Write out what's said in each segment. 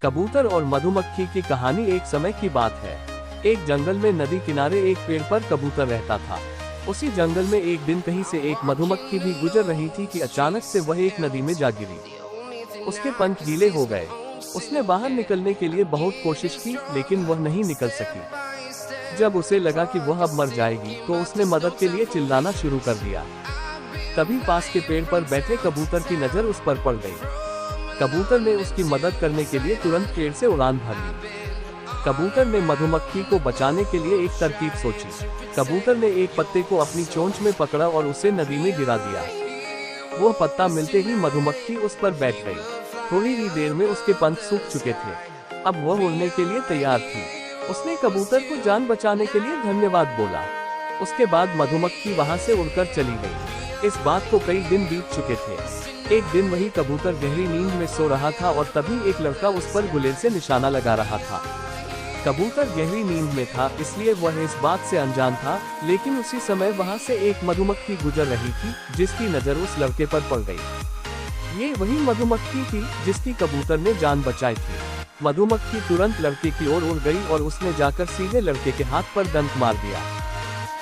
कबूतर और मधुमक्खी की कहानी। एक समय की बात है, एक जंगल में नदी किनारे एक पेड़ पर कबूतर रहता था। उसी जंगल में एक दिन कहीं से एक मधुमक्खी भी गुजर रही थी कि अचानक से वह एक नदी में जा गिरी। उसके पंख गीले हो गए। उसने बाहर निकलने के लिए बहुत कोशिश की, लेकिन वह नहीं निकल सकी। जब उसे लगा कि वह अब मर जाएगी, तो उसने मदद के लिए चिल्लाना शुरू कर दिया। तभी पास के पेड़ पर बैठे कबूतर की नजर उस पर पड़ गई। कबूतर ने उसकी मदद करने के लिए तुरंत पेड़ से उड़ान भर ली। कबूतर ने मधुमक्खी को बचाने के लिए एक तरकीब सोची। कबूतर ने एक पत्ते को अपनी चोंच में पकड़ा और उसे नदी में गिरा दिया। वह पत्ता मिलते ही मधुमक्खी उस पर बैठ गई। थोड़ी ही देर में उसके पंख सूख चुके थे। अब वह उड़ने के लिए तैयार थी। उसने कबूतर को जान बचाने के लिए धन्यवाद बोला। उसके बाद मधुमक्खी वहां से उड़कर चली गई। इस बात को कई दिन बीत चुके थे। एक दिन वही कबूतर गहरी नींद में सो रहा था और तभी एक लड़का उस पर गुलेल से निशाना लगा रहा था। कबूतर गहरी नींद में था, इसलिए वह इस बात से अनजान था, लेकिन उसी समय वहां से एक मधुमक्खी गुजर रही थी, जिसकी नजर उस लड़के पर पड़ गई। ये वही मधुमक्खी थी जिसकी कबूतर ने जान बचाई थी। मधुमक्खी तुरंत लड़के की ओर उड़ गई और उसने जाकर सीधे लड़के के हाथ पर डंक मार दिया।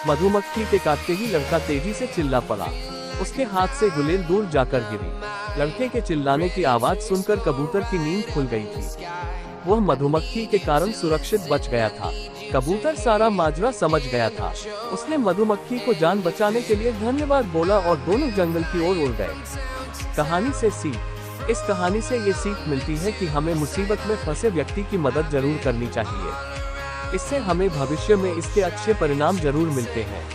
मधुमक्खी के काटते ही लड़का तेजी से चिल्ला पड़ा। उसके हाथ से गुलेल दूर जाकर गिरी। लड़के के चिल्लाने की आवाज सुनकर कबूतर की नींद खुल गई थी। वह मधुमक्खी के कारण सुरक्षित बच गया था। कबूतर सारा माजरा समझ गया था। उसने मधुमक्खी को जान बचाने के लिए धन्यवाद बोला और दोनों जंगल की ओर उड़ गए। कहानी से सीख। इस कहानी से ये सीख मिलती है कि हमें मुसीबत में फंसे व्यक्ति की मदद जरूर करनी चाहिए। इससे हमें भविष्य में इसके अच्छे परिणाम जरूर मिलते हैं।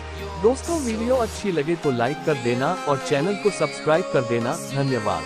दोस्तों, वीडियो अच्छी लगे तो लाइक कर देना और चैनल को सब्सक्राइब कर देना। धन्यवाद।